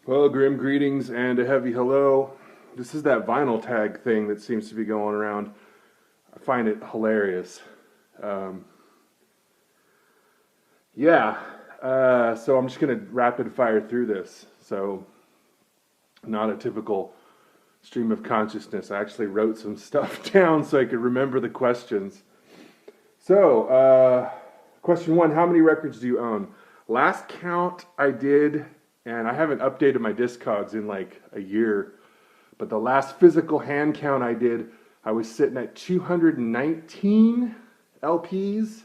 Well, grim greetings and a heavy hello. This is that vinyl tag thing that seems to be going around. I find it hilarious. Um, yeah, so I'm just going to rapid fire through this. So, not a typical stream of consciousness. I actually wrote some stuff down so I could remember the questions. So, question one, how many records do you own? Last count I did, and I haven't updated my Discogs in like a year, but the last physical hand count I did, I was sitting at 219 LPs.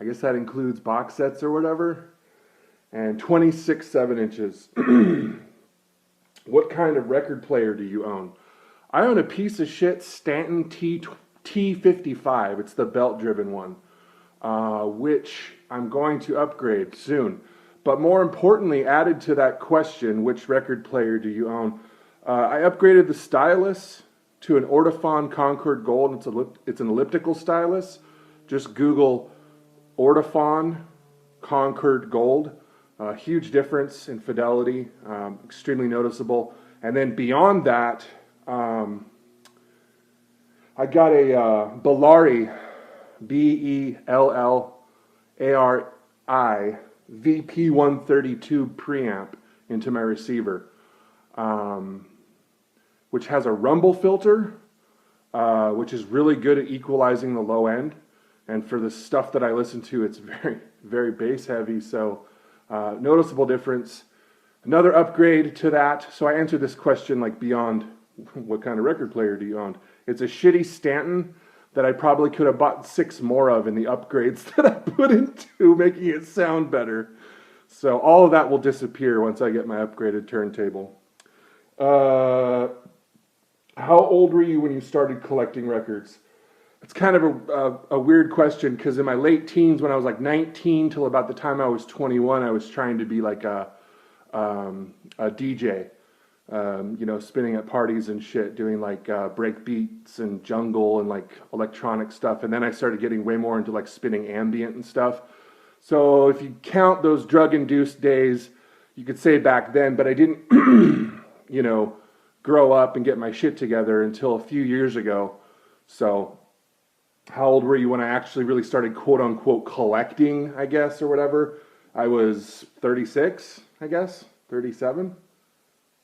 I guess that includes box sets or whatever, and 26 7-inches. What kind of record player do you own? I own a piece of shit Stanton T55. It's the belt-driven one, which I'm going to upgrade soon. But more importantly, added to that question, which record player do you own? I upgraded the stylus to an Ortofon Concord Gold. It's an elliptical stylus. Just Google Ortofon Concord Gold. Huge difference in fidelity, extremely noticeable. And then beyond that, I got a Bellari, Bellari VP132 preamp into my receiver, which has a rumble filter, which is really good at equalizing the low end. And for the stuff that I listen to, it's very, very bass heavy, so noticeable difference. Another upgrade to that, so I answered this question like beyond what kind of record player do you own. It's a shitty Stanton that I probably could have bought 6 more of in the upgrades that I put into making it sound better. So all of that will disappear once I get my upgraded turntable. How old were you when you started collecting records? It's kind of a weird question because in my late teens, when I was like 19 till about the time I was 21, I was trying to be like a DJ, spinning at parties and shit, doing like break beats and jungle and like electronic stuff. And then I started getting way more into like spinning ambient and stuff. So if you count those drug-induced days, you could say back then, but I didn't, grow up and get my shit together until a few years ago. So how old were you when I actually really started quote-unquote collecting, I guess, or whatever? I was 36, I guess, 37?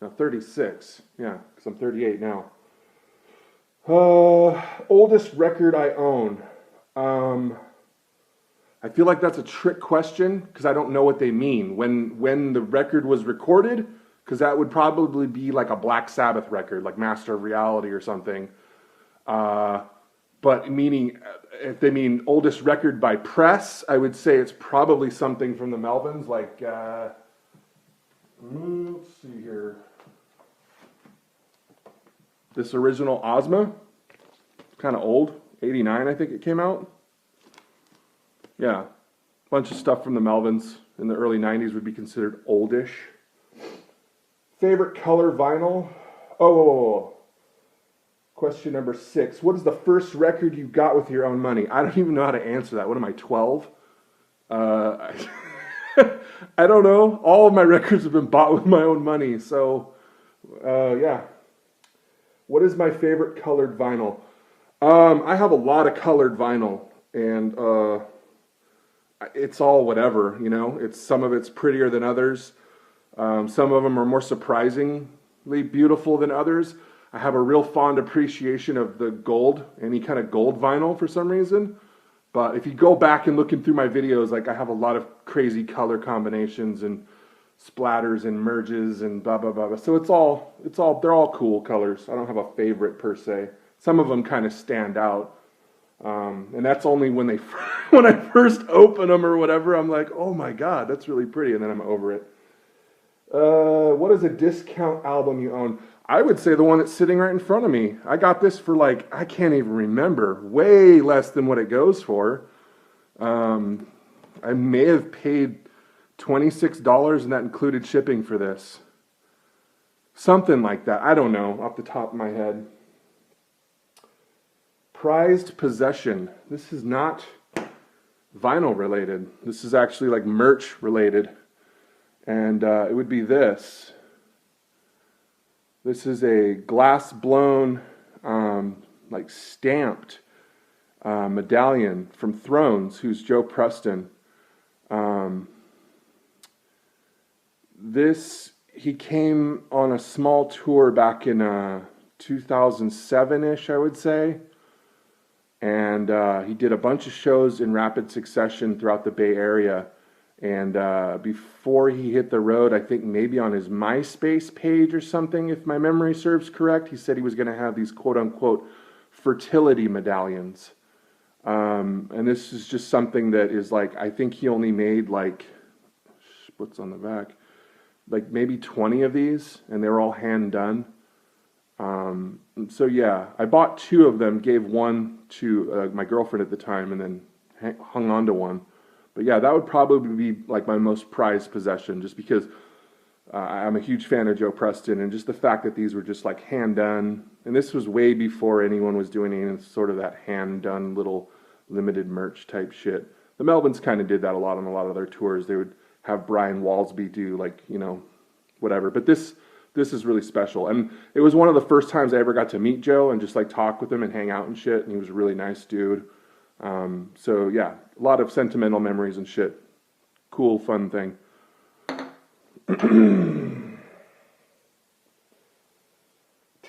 No, 36, yeah, because I'm 38 now. Oldest record I own. I feel like that's a trick question because I don't know what they mean. When the record was recorded, because that would probably be like a Black Sabbath record, like Master of Reality or something. But meaning, if they mean oldest record by press, I would say it's probably something from the Melvins, like, let's see here. This original Ozma, kind of old, 89 I think it came out. Yeah, bunch of stuff from the Melvins in the early 90s would be considered oldish. Favorite color vinyl? Oh. Question number 6. What is the first record you got with your own money? I don't even know how to answer that. What am I, 12? I don't know. All of my records have been bought with my own money. So, yeah. What is my favorite colored vinyl? I have a lot of colored vinyl. And it's all whatever, Some of it's prettier than others. Some of them are more surprisingly beautiful than others. I have a real fond appreciation of the gold, any kind of gold vinyl for some reason. But if you go back and looking through my videos, like I have a lot of crazy color combinations and splatters and merges and blah, blah, blah. So they're all cool colors. I don't have a favorite per se. Some of them kind of stand out. And that's only when when I first open them or whatever, I'm like, oh my God, that's really pretty. And then I'm over it. What is a discount album you own? I would say the one that's sitting right in front of me. I got this for like, I can't even remember, way less than what it goes for. I may have paid $26 and that included shipping for this. Something like that. I don't know off the top of my head. Prized possession. This is not vinyl related. This is actually like merch related. And it would be this. This is a glass blown, like stamped medallion from Thrones, who's Joe Preston. He came on a small tour back in 2007-ish, I would say. And he did a bunch of shows in rapid succession throughout the Bay Area. And before he hit the road, I think maybe on his MySpace page or something, if my memory serves correct, he said he was going to have these quote-unquote fertility medallions. And this is just something that is like, I think he only made like, what's on the back? Like maybe 20 of these, and they were all hand done. So yeah, I bought 2 of them, gave one to my girlfriend at the time, and then hung on to one. But yeah, that would probably be like my most prized possession, just because I'm a huge fan of Joe Preston, and just the fact that these were just like hand done. And this was way before anyone was doing any sort of that hand done little limited merch type shit. The Melvins kind of did that a lot on a lot of their tours. They would have Brian Walsby do like, you know, whatever. But this is really special. And it was one of the first times I ever got to meet Joe and just like talk with him and hang out and shit. And he was a really nice dude. So yeah, a lot of sentimental memories and shit. Cool, fun thing.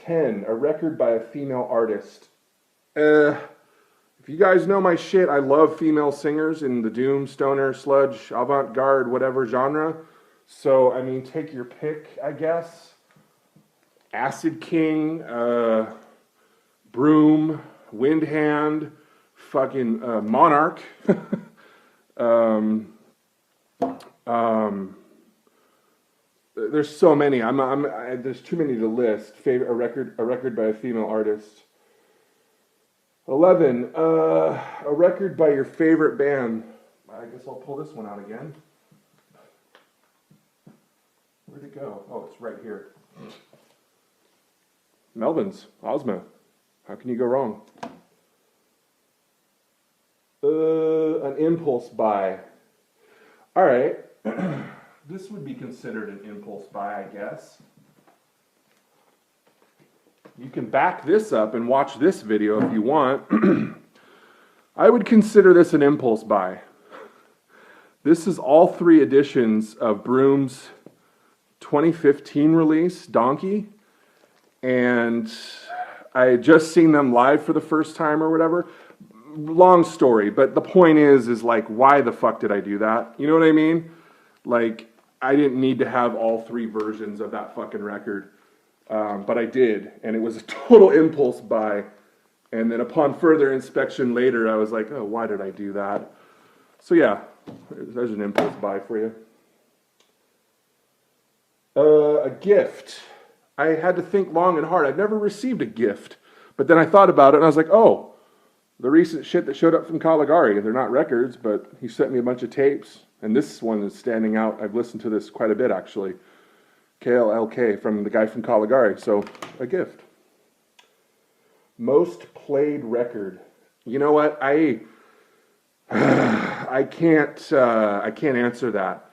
10, a record by a female artist. If you guys know my shit, I love female singers in the doom, stoner, sludge, avant-garde, whatever genre. So, I mean, take your pick, I guess. Acid King, Broom, Windhand, fucking Monarch. There's so many. There's too many to list. A record by a female artist. 11, a record by your favorite band. I guess I'll pull this one out again. Where'd it go? Oh, it's right here. Melvins, Ozma. How can you go wrong? An impulse buy. All right. This would be considered an impulse buy, I guess. You can back this up and watch this video if you want. I would consider this an impulse buy. This is all 3 editions of Broom's 2015 release, Donkey. And I had just seen them live for the first time or whatever. Long story, but the point is like, why the fuck did I do that? You know what I mean? Like, I didn't need to have all 3 versions of that fucking record. But I did, and it was a total impulse buy. And then upon further inspection later, I was like, oh, why did I do that? So yeah, there's an impulse buy for you. A gift. I had to think long and hard. I'd never received a gift. But then I thought about it, and I was like, oh, the recent shit that showed up from Caligari. They're not records, but he sent me a bunch of tapes. And this one is standing out. I've listened to this quite a bit, actually. KLLK from the guy from Caligari. So, a gift. Most played record. You know what? I can't answer that.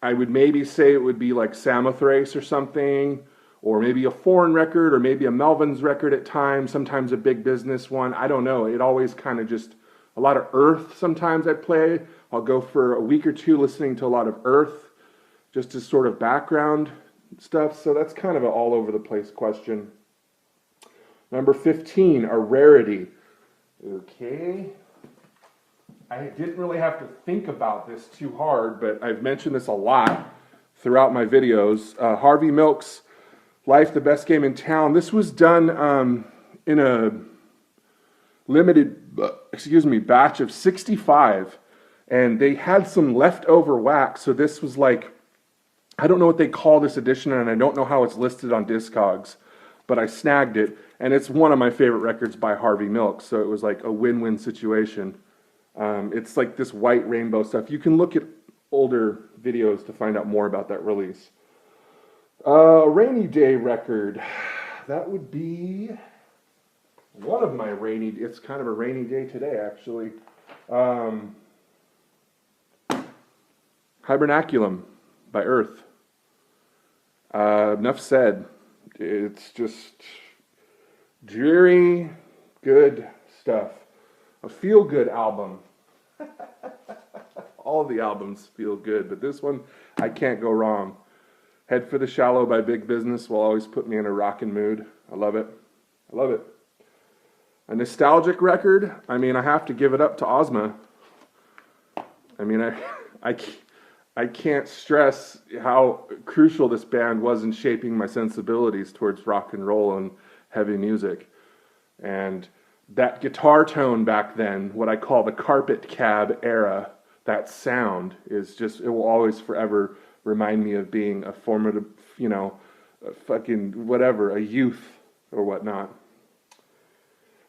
I would maybe say it would be like Samothrace or something, or maybe a foreign record, or maybe a Melvins record at times, sometimes a Big Business one. I don't know. It always kind of just, a lot of Earth sometimes I play. I'll go for a week or 2 listening to a lot of Earth, just as sort of background stuff. So that's kind of an all over the place question. Number 15, a rarity. Okay. I didn't really have to think about this too hard, but I've mentioned this a lot throughout my videos. Harvey Milk's Life, the Best Game in Town. This was done in a limited, batch of 65, and they had some leftover wax. So this was like, I don't know what they call this edition, and I don't know how it's listed on Discogs, but I snagged it, and it's one of my favorite records by Harvey Milk. So it was like a win-win situation. It's like this white rainbow stuff. You can look at older videos to find out more about that release. Rainy Day record. That would be one of my rainy, it's kind of a rainy day today, actually. Hibernaculum by Earth. Enough said. it's just dreary, good stuff. A feel-good album. All the albums feel good, but this one, I can't go wrong. Head for the Shallow by Big Business will always put me in a rockin' mood. I love it. I love it. A nostalgic record, I mean, I have to give it up to Ozma. I mean, I can't stress how crucial this band was in shaping my sensibilities towards rock and roll and heavy music. And that guitar tone back then, what I call the carpet cab era, that sound is just, it will always forever remind me of being a formative, you know, a fucking whatever, a youth or whatnot.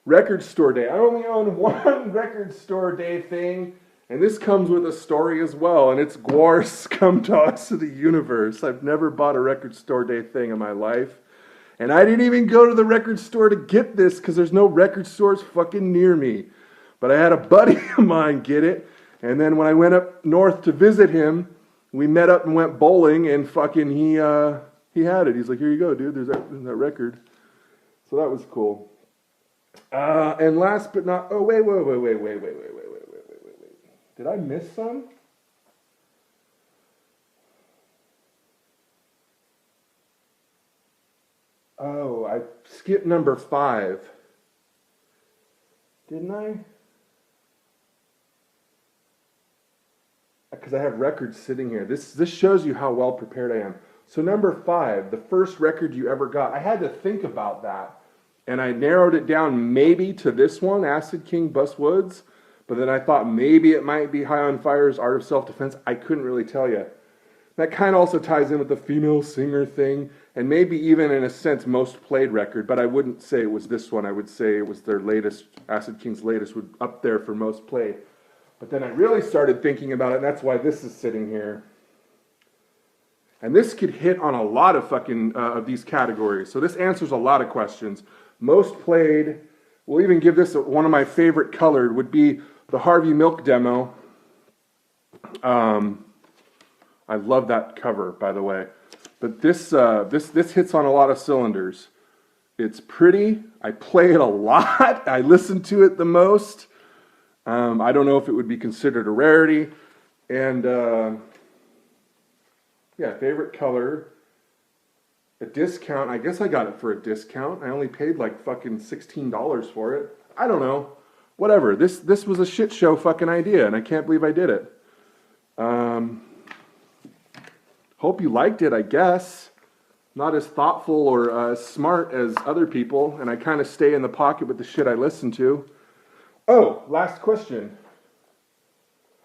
Record store day. I only own one record store day thing, and this comes with a story as well, and it's Gwar's Come to Us to the Universe. I've never bought a record store day thing in my life, and I didn't even go to the record store to get this because there's no record stores fucking near me. But I had a buddy of mine get it, and then when I went up north to visit him, we met up and went bowling, and fucking he had it. He's like, here you go, dude, there's that record. So that was cool. And last but not, oh, wait. Did I miss some? Oh, I skipped number 5. Didn't I? Because I have records sitting here. This shows you how well prepared I am. So number 5, the first record you ever got. I had to think about that. And I narrowed it down maybe to this one, Acid King, Bus Woods. But then I thought maybe it might be High on Fire's Art of Self-Defense. I couldn't really tell you. That kind of also ties in with the female singer thing. And maybe even in a sense most played record. But I wouldn't say it was this one. I would say it was their latest, Acid King's latest, would up there for most played. But then I really started thinking about it, and that's why this is sitting here. And this could hit on a lot of fucking of these categories. So this answers a lot of questions. Most played, we'll even give this one of my favorite colored, would be the Harvey Milk demo. I love that cover, by the way. But this hits on a lot of cylinders. It's pretty. I play it a lot. I listen to it the most. I don't know if it would be considered a rarity. And yeah, favorite color. A discount. I guess I got it for a discount. I only paid like fucking $16 for it. I don't know. Whatever. This was a shit show fucking idea, and I can't believe I did it. Hope you liked it, I guess. Not as thoughtful or smart as other people, and I kind of stay in the pocket with the shit I listen to. Oh, last question.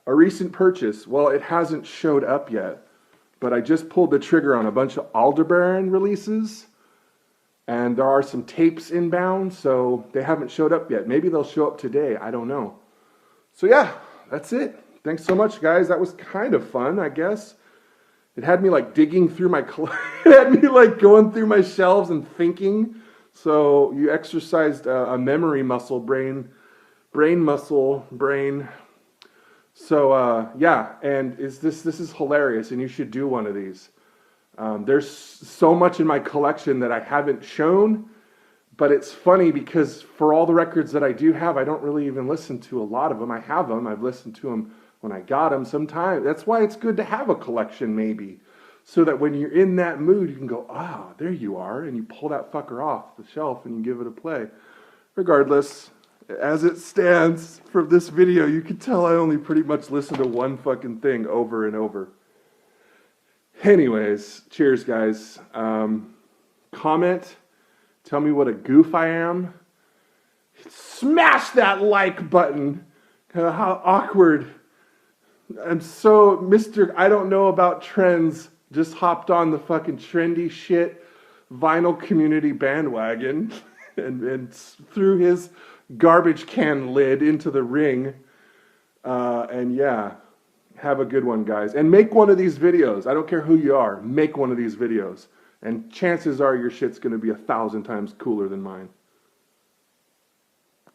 A recent purchase. Well, it hasn't showed up yet, but I just pulled the trigger on a bunch of Aldebaran releases, and there are some tapes inbound, so they haven't showed up yet. Maybe they'll show up today. I don't know. So yeah, that's it. Thanks so much, guys. That was kind of fun, I guess. It had me like digging through my it had me like going through my shelves and thinking. So you exercised a memory muscle, brain. So yeah, and this is hilarious, and you should do one of these. There's so much in my collection that I haven't shown, but it's funny because for all the records that I do have, I don't really even listen to a lot of them. I have them. I've listened to them when I got them sometime. That's why it's good to have a collection maybe, so that when you're in that mood, you can go, oh, there you are, and you pull that fucker off the shelf and you give it a play. Regardless, as it stands from this video, you can tell I only pretty much listen to one fucking thing over and over. Anyways, cheers, guys. Comment. Tell me what a goof I am. Smash that like button. How awkward. I'm so Mr. I don't know about trends. Just hopped on the fucking trendy shit vinyl community bandwagon and threw his garbage can lid into the ring. And yeah, have a good one, guys. And make one of these videos. I don't care who you are. Make one of these videos. And chances are your shit's going to be 1,000 times cooler than mine.